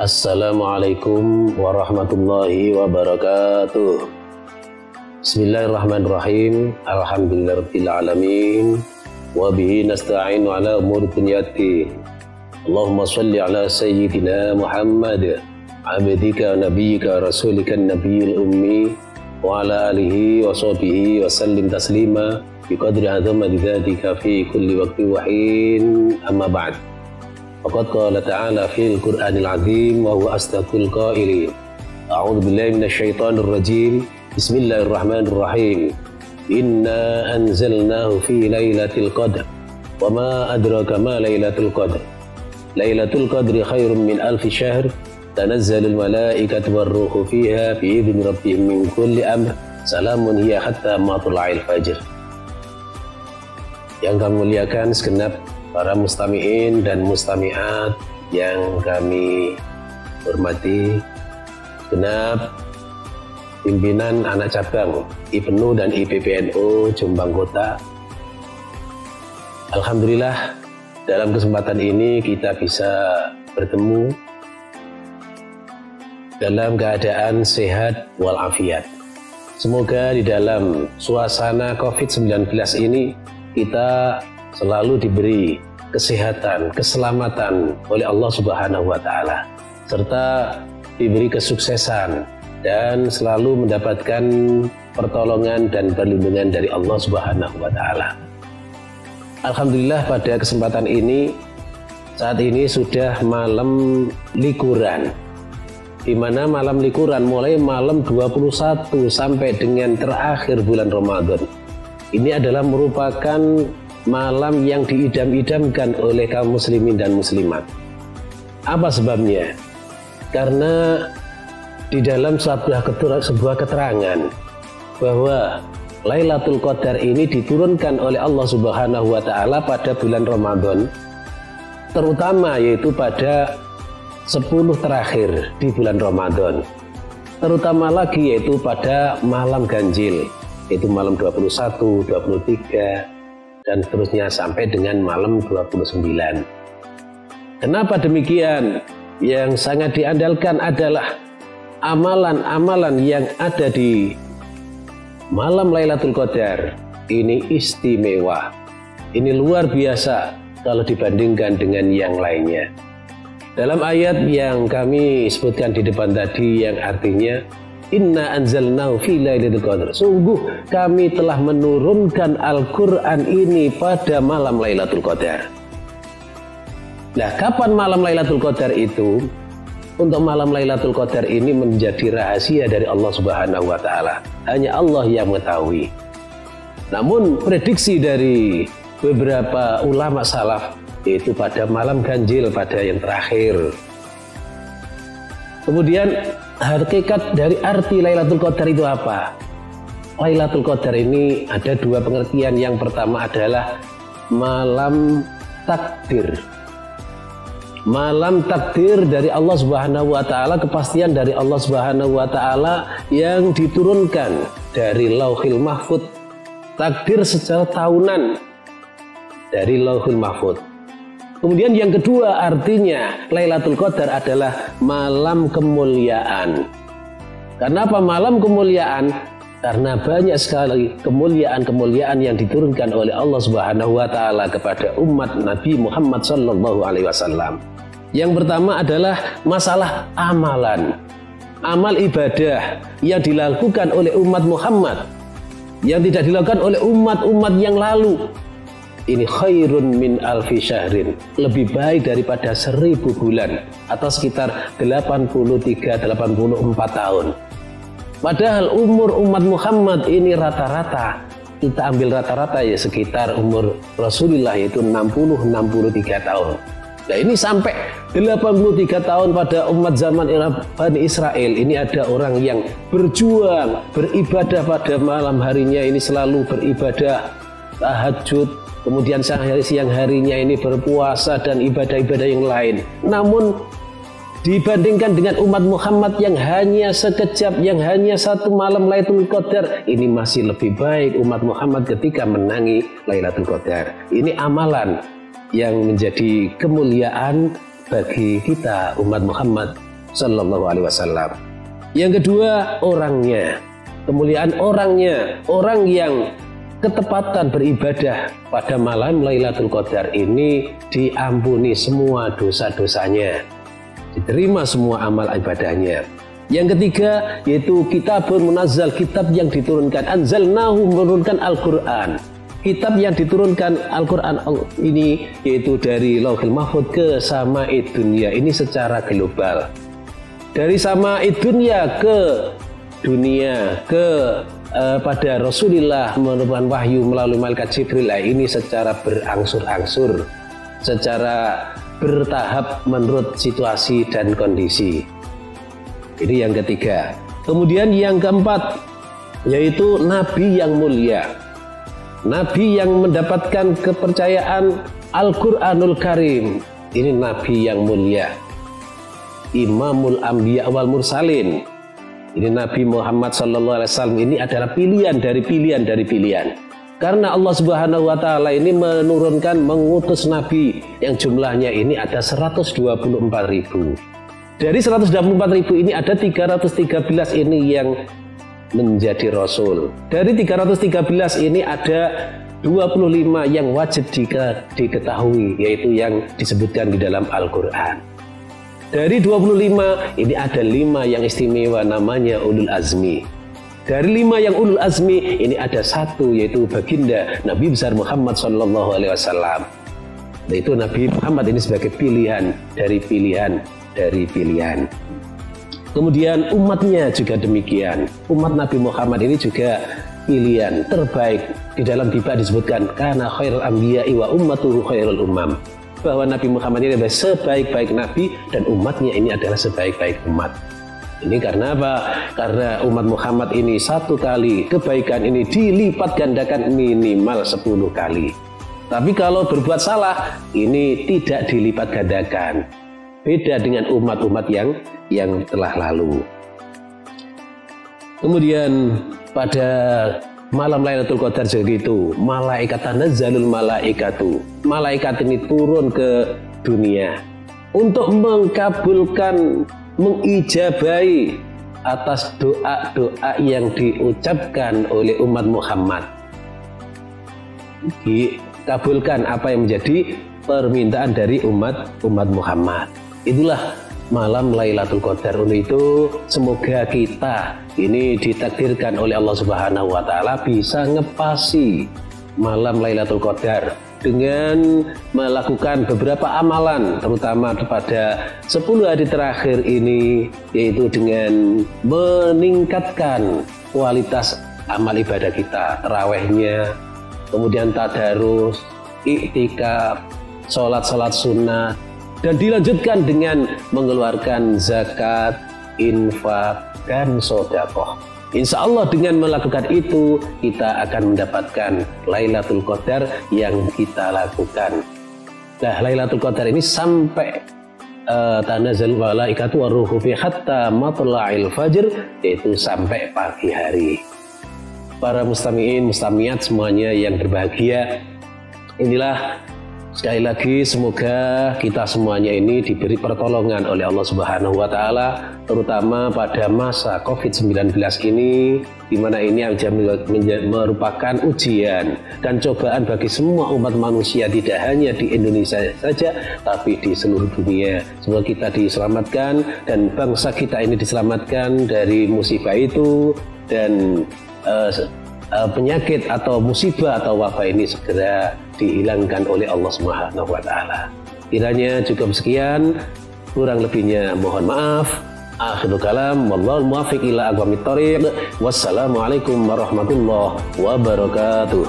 Assalamualaikum warahmatullahi wabarakatuh. Bismillahirrahmanirrahim. Alhamdulillahirabbil alamin. Wa bihi nasta'inu ala umuri dunyati. Allahumma shalli ala sayyidina Muhammad, abdika nabiyyika rasulika nabiyil ummi wa ala alihi wa sahbihi wa sallim taslima biqadri azamati dzatika fi kulli waqtin wa hin. Amma ba'd. Faqad qala ta'ala fil Qur'anil azim wa huwa asdaqul qailin. A'udzu billahi minasyaitonir rajim. Bismillahirrahmanirrahim. Inna anzalnahu fi lailatul qadr. Wa ma adraka ma lailatul qadr. Lailatul qadri khairum min alfi syahr. Tanazzalul malaikatu warruhu fiha bi'idzni rabbihim min kulli amr. Salamun hiya hatta matla'il fajr. Yang kami muliakan segenap para mustami'in dan mustami'at yang kami hormati, genap pimpinan anak cabang IPNU dan IPPNU Jombang Kota. Alhamdulillah, dalam kesempatan ini kita bisa bertemu dalam keadaan sehat walafiat. Semoga di dalam suasana COVID-19 ini kita selalu diberi kesehatan, keselamatan oleh Allah Subhanahu wa Ta'ala, serta diberi kesuksesan dan selalu mendapatkan pertolongan dan perlindungan dari Allah Subhanahu wa Ta'ala. Alhamdulillah, pada kesempatan ini, saat ini sudah malam likuran, di mana malam likuran mulai malam 21 sampai dengan terakhir bulan Ramadan. Ini adalah merupakan malam yang diidam-idamkan oleh kaum muslimin dan muslimat. Apa sebabnya? Karena di dalam sebuah keterangan bahwa Lailatul Qadar ini diturunkan oleh Allah Subhanahu wa Ta'ala pada bulan Ramadan, terutama yaitu pada 10 terakhir di bulan Ramadan, terutama lagi yaitu pada malam ganjil, yaitu malam 21, 23 dan seterusnya sampai dengan malam 29. Kenapa demikian? Yang sangat diandalkan adalah amalan-amalan yang ada di malam Lailatul Qadar. Ini istimewa, ini luar biasa kalau dibandingkan dengan yang lainnya. Dalam ayat yang kami sebutkan di depan tadi, yang artinya Inna anzalnahu fi lailatul qadr. Sungguh kami telah menurunkan Al-Quran ini pada malam Lailatul Qadar. Nah, kapan malam Lailatul Qadar itu? Untuk malam Lailatul Qadar ini menjadi rahasia dari Allah Subhanahu wa Ta'ala. Hanya Allah yang mengetahui. Namun prediksi dari beberapa ulama salaf yaitu pada malam ganjil, pada yang terakhir. Kemudian hakikat dari arti Lailatul Qadar itu apa? Lailatul Qadar ini ada dua pengertian. Yang pertama adalah malam takdir. Malam takdir dari Allah Subhanahu wa Ta'ala, kepastian dari Allah Subhanahu wa Ta'ala yang diturunkan dari Lauhil Mahfud. Takdir secara tahunan dari Lauhil Mahfud. Kemudian yang kedua artinya Lailatul Qadar adalah malam kemuliaan. Kenapa malam kemuliaan? Karena banyak sekali kemuliaan-kemuliaan yang diturunkan oleh Allah Subhanahu wa Ta'ala kepada umat Nabi Muhammad sallallahu alaihi wasallam. Yang pertama adalah masalah amalan. Amal ibadah yang dilakukan oleh umat Muhammad yang tidak dilakukan oleh umat-umat yang lalu. Ini khairun min alfi syahrin, lebih baik daripada 1000 bulan atau sekitar 83-84 tahun. Padahal umur umat Muhammad ini rata-rata, kita ambil rata-rata ya sekitar umur Rasulullah yaitu 60-63 tahun. Nah, ini sampai 83 tahun pada umat zaman Bani Israel. Ini ada orang yang berjuang, beribadah pada malam harinya ini selalu beribadah, tahajud, kemudian siang harinya ini berpuasa dan ibadah-ibadah yang lain. Namun dibandingkan dengan umat Muhammad yang hanya sekejap, yang hanya satu malam Lailatul Qadar, ini masih lebih baik umat Muhammad ketika menangi Lailatul Qadar. Ini amalan yang menjadi kemuliaan bagi kita umat Muhammad Sallallahu Alaihi Wasallam. Yang kedua, orangnya, kemuliaan orangnya, orang yang ketepatan beribadah pada malam Lailatul Qadar ini diampuni semua dosa-dosanya, diterima semua amal ibadahnya. Yang ketiga yaitu kitabun munazzal, kitab yang diturunkan, anzalnahu, menurunkan Al-Quran. Kitab yang diturunkan Al-Quran ini yaitu dari Lauhul Mahfuz ke Sama'id Dunya, ini secara global. Dari Sama'id Dunya ke dunia, ke pada Rasulullah merupakan wahyu melalui malaikat Jibril, ini secara berangsur-angsur, secara bertahap menurut situasi dan kondisi. Ini yang ketiga. Kemudian yang keempat yaitu Nabi yang mulia, Nabi yang mendapatkan kepercayaan Al-Quranul Karim. Ini Nabi yang mulia, Imamul Anbiya wal Mursalin. Ini Nabi Muhammad SAW ini adalah pilihan dari pilihan. Karena Allah Subhanahu Wa Taala ini menurunkan, mengutus Nabi yang jumlahnya ini ada 124.000. Dari 124.000 ini ada 313 ini yang menjadi Rasul. Dari 313 ini ada 25 yang wajib diketahui, yaitu yang disebutkan di dalam Al-Quran. Dari 25 ini ada 5 yang istimewa, namanya ulul azmi. Dari 5 yang ulul azmi ini ada 1 yaitu baginda Nabi besar Muhammad Sallallahu Alaihi Wasallam. Itu Nabi Muhammad ini sebagai pilihan dari pilihan. Kemudian umatnya juga demikian. Umat Nabi Muhammad ini juga pilihan terbaik. Di dalam Bible disebutkan karena khairul anbiya'i wa ummatuhu khairul umam, bahwa Nabi Muhammad ini adalah sebaik-baik Nabi dan umatnya ini adalah sebaik-baik umat. Ini karena apa? Karena umat Muhammad ini 1 kali kebaikan ini dilipat gandakan minimal 10 kali. Tapi kalau berbuat salah ini tidak dilipat gandakan. Beda dengan umat-umat yang telah lalu. Kemudian pada malam Lailatul Qadar begitu, malaikat tanazzalul malaikatu. Malaikat ini turun ke dunia untuk mengkabulkan, mengijabahi atas doa-doa yang diucapkan oleh umat Muhammad. Dikabulkan apa yang menjadi permintaan dari umat Muhammad. Itulah malam Lailatul Qadar. Untuk itu semoga kita ini ditakdirkan oleh Allah Subhanahu Wa Taala bisa ngepasi malam Lailatul Qadar dengan melakukan beberapa amalan, terutama pada 10 hari terakhir ini, yaitu dengan meningkatkan kualitas amal ibadah kita, tarawihnya, kemudian tadarus, iktikaf, sholat sunnah, dan dilanjutkan dengan mengeluarkan zakat, infak, dan sedekah. Insya Allah dengan melakukan itu kita akan mendapatkan Lailatul Qadar yang kita lakukan. Nah, Lailatul Qadar ini sampai tanazzalul malaikatu waruhu fi hatta matla'il fajr, yaitu sampai pagi hari. Para mustami'in, mustami'at semuanya yang berbahagia, inilah sekali lagi semoga kita semuanya ini diberi pertolongan oleh Allah Subhanahu Wa Taala, terutama pada masa COVID-19 ini, di mana ini merupakan ujian dan cobaan bagi semua umat manusia, tidak hanya di Indonesia saja, tapi di seluruh dunia. Semoga kita diselamatkan dan bangsa kita ini diselamatkan dari musibah itu, dan penyakit atau musibah atau wabah ini segera dihilangkan oleh Allah Subhanahu Wa Taala. Kiranya cukup sekian, kurang lebihnya mohon maaf. Akhirul kalam, wallahul muwaffiq ila aqwamit thoriq. Wassalamualaikum warahmatullahi wabarakatuh.